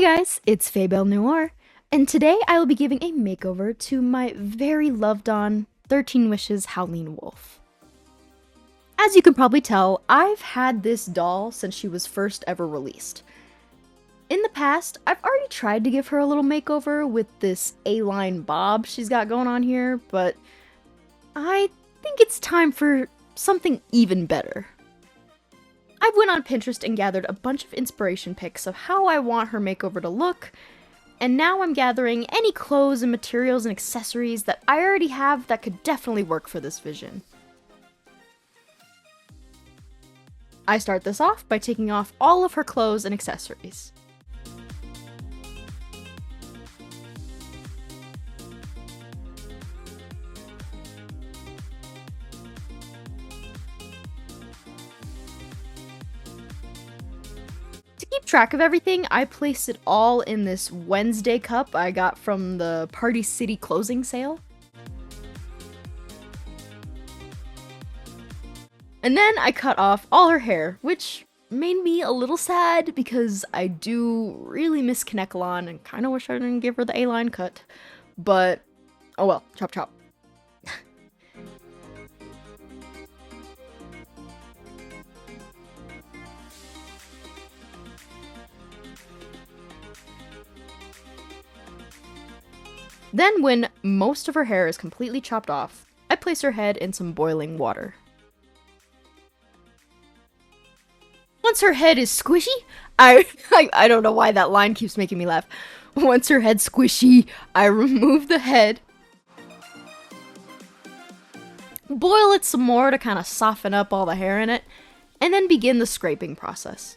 Hey guys, it's Faybelle Noir, and today I will be giving a makeover to my very loved-on 13 Wishes Howleen Wolf. As you can probably tell, I've had this doll since she was first ever released. In the past, I've already tried to give her a little makeover with this A-line bob she's got going on here, but I think it's time for something even better. I went on Pinterest and gathered a bunch of inspiration pics of how I want her makeover to look, and now I'm gathering any clothes and materials and accessories that I already have that could definitely work for this vision. I start this off by taking off all of her clothes and accessories. To keep track of everything, I placed it all in this Wednesday cup I got from the Party City closing sale. And then I cut off all her hair, which made me a little sad because I do really miss Kanekalon and kind of wish I didn't give her the A-line cut. But, oh well, chop chop. Then, when most of her hair is completely chopped off, I place her head in some boiling water. Once her head is squishy, I don't know why that line keeps making me laugh. Once her head's squishy, I remove the head, boil it some more to kind of soften up all the hair in it, and then begin the scraping process.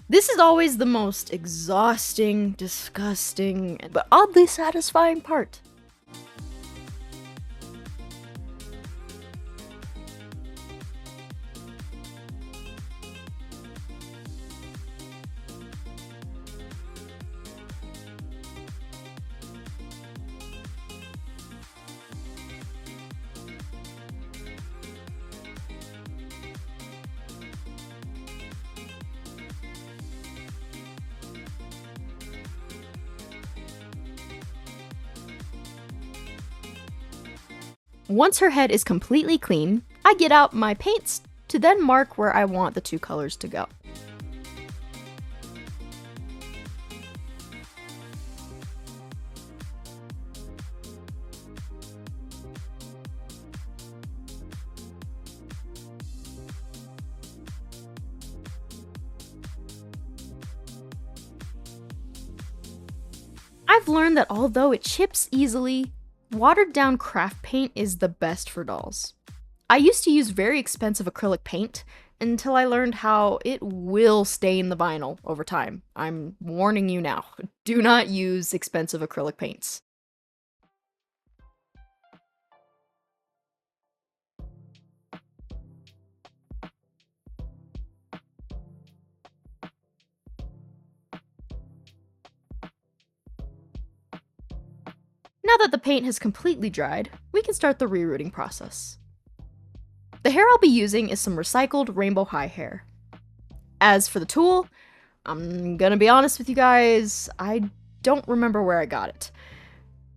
This is always the most exhausting, disgusting, but oddly satisfying part. Once her head is completely clean, I get out my paints to then mark where I want the two colors to go. I've learned that although it chips easily, watered down craft paint is the best for dolls. I used to use very expensive acrylic paint until I learned how it will stain the vinyl over time. I'm warning you now. Do not use expensive acrylic paints. Now that the paint has completely dried, we can start the rerooting process. The hair I'll be using is some recycled Rainbow High hair. As for the tool, I'm gonna be honest with you guys, I don't remember where I got it.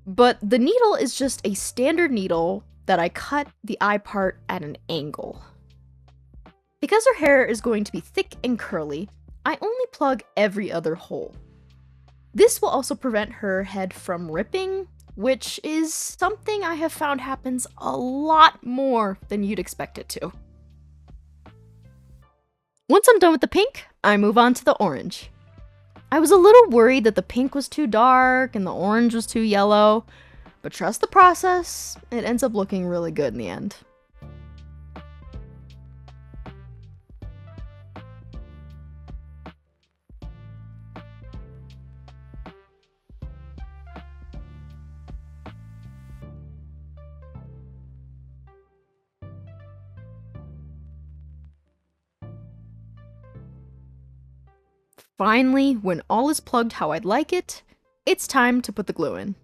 But the needle is just a standard needle that I cut the eye part at an angle. Because her hair is going to be thick and curly, I only plug every other hole. This will also prevent her head from ripping, which is something I have found happens a lot more than you'd expect it to. Once I'm done with the pink, I move on to the orange. I was a little worried that the pink was too dark and the orange was too yellow, but trust the process, it ends up looking really good in the end. Finally, when all is plugged how I'd like it, it's time to put the glue in.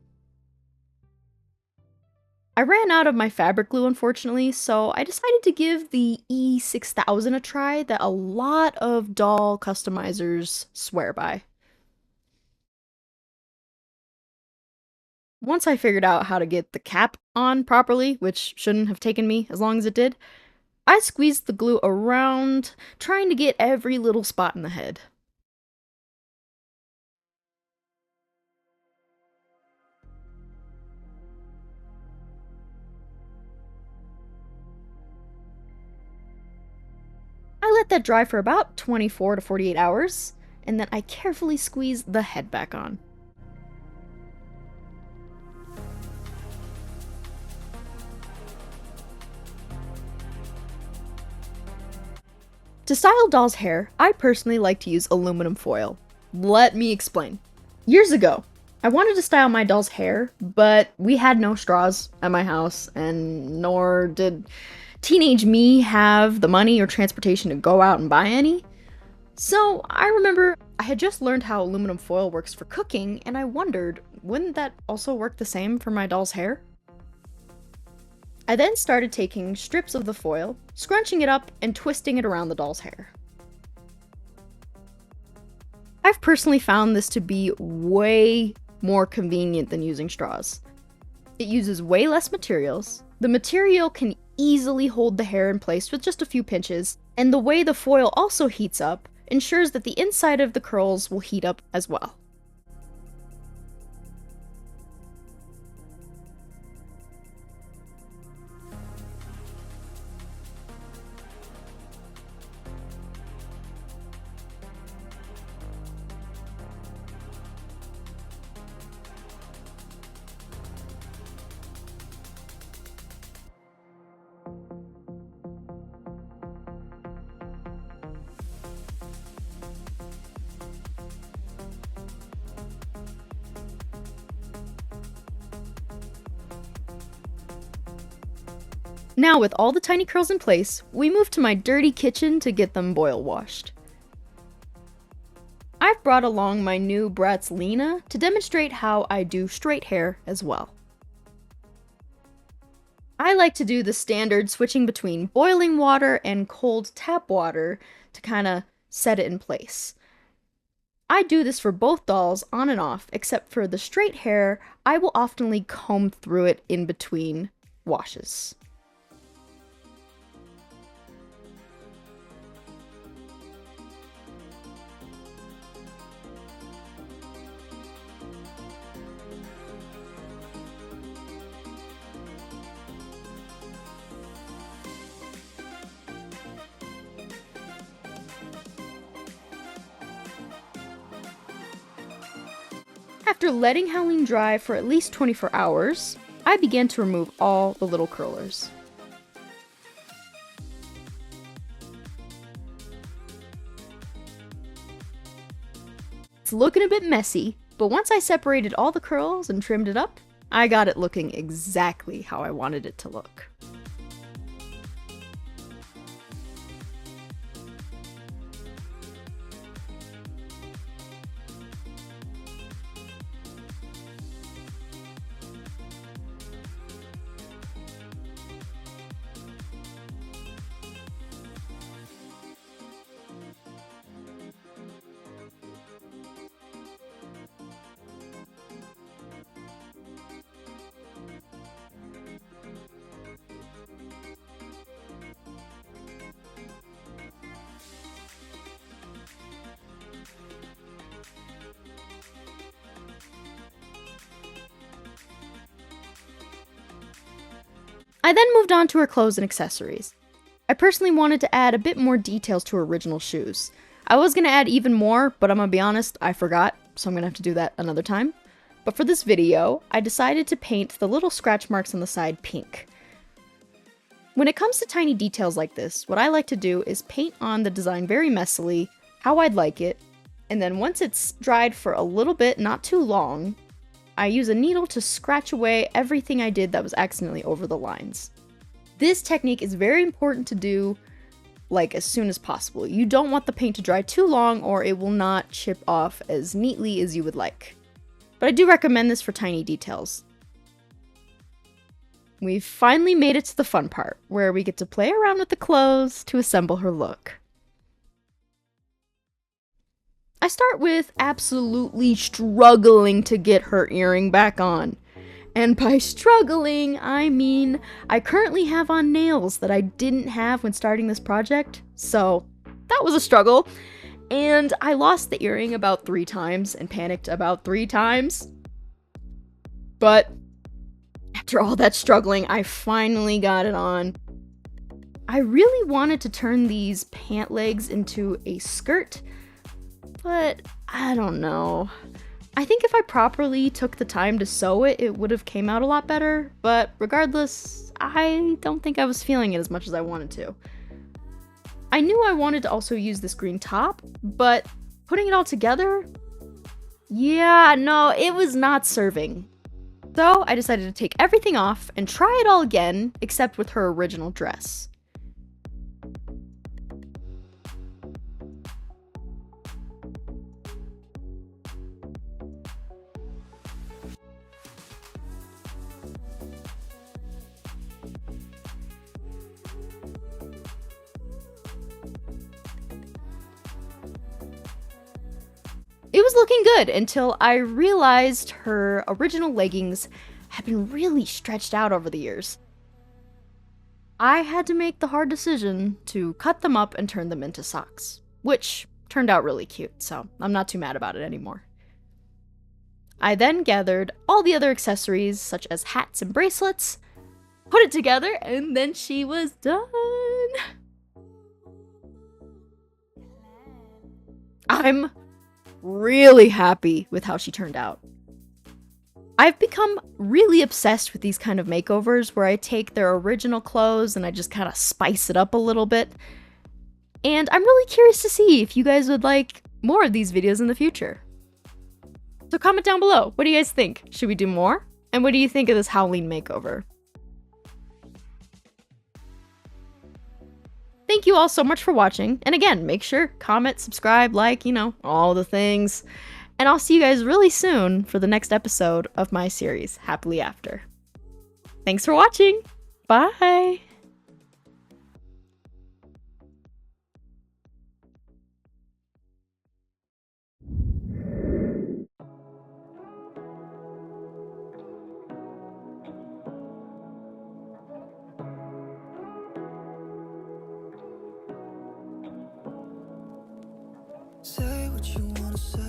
I ran out of my fabric glue, unfortunately, so I decided to give the E6000 a try that a lot of doll customizers swear by. Once I figured out how to get the cap on properly, which shouldn't have taken me as long as it did, I squeezed the glue around, trying to get every little spot in the head. I let that dry for about 24 to 48 hours, and then I carefully squeezed the head back on. To style doll's hair, I personally like to use aluminum foil. Let me explain. Years ago, I wanted to style my doll's hair, but we had no straws at my house, and nor did teenage me have the money or transportation to go out and buy any. So I remember I had just learned how aluminum foil works for cooking, and I wondered, wouldn't that also work the same for my doll's hair? I then started taking strips of the foil, scrunching it up, and twisting it around the doll's hair. I've personally found this to be way more convenient than using straws. It uses way less materials, the material can easily hold the hair in place with just a few pinches, and the way the foil also heats up ensures that the inside of the curls will heat up as well. Now, with all the tiny curls in place, we move to my dirty kitchen to get them boil washed. I've brought along my new Bratz Lena to demonstrate how I do straight hair as well. I like to do the standard switching between boiling water and cold tap water to kind of set it in place. I do this for both dolls on and off, except for the straight hair, I will oftenly comb through it in between washes. After letting Howleen dry for at least 24 hours, I began to remove all the little curlers. It's looking a bit messy, but once I separated all the curls and trimmed it up, I got it looking exactly how I wanted it to look. I then moved on to her clothes and accessories. I personally wanted to add a bit more details to her original shoes. I was going to add even more, but I'm going to be honest, I forgot, so I'm going to have to do that another time. But for this video, I decided to paint the little scratch marks on the side pink. When it comes to tiny details like this, what I like to do is paint on the design very messily, how I'd like it, and then once it's dried for a little bit, not too long, I use a needle to scratch away everything I did that was accidentally over the lines. This technique is very important to do as soon as possible. You don't want the paint to dry too long or it will not chip off as neatly as you would like. But I do recommend this for tiny details. we've finally made it to the fun part, where we get to play around with the clothes to assemble her look. I start with absolutely struggling to get her earring back on. And by struggling, I mean I currently have on nails that I didn't have when starting this project, so that was a struggle. And I lost the earring about 3 times and panicked about 3 times. But after all that struggling, I finally got it on. I really wanted to turn these pant legs into a skirt, but I don't know. I think if I properly took the time to sew it, it would have came out a lot better, but regardless, I don't think I was feeling it as much as I wanted to. I knew I wanted to also use this green top, but putting it all together, yeah, no, it was not serving. So I decided to take everything off and try it all again, except with her original dress. It was looking good until I realized her original leggings had been really stretched out over the years. I had to make the hard decision to cut them up and turn them into socks, which turned out really cute, so I'm not too mad about it anymore. I then gathered all the other accessories, such as hats and bracelets, put it together, and then she was done. I'm really happy with how she turned out. I've become really obsessed with these kind of makeovers where I take their original clothes and I just kind of spice it up a little bit. And I'm really curious to see if you guys would like more of these videos in the future. So comment down below, what do you guys think? Should we do more? And what do you think of this Howleen makeover? Thank you all so much for watching, and again, make sure, comment, subscribe, like, all the things. And I'll see you guys really soon for the next episode of my series, Happily After. Thanks for watching! Bye! Say what you wanna say.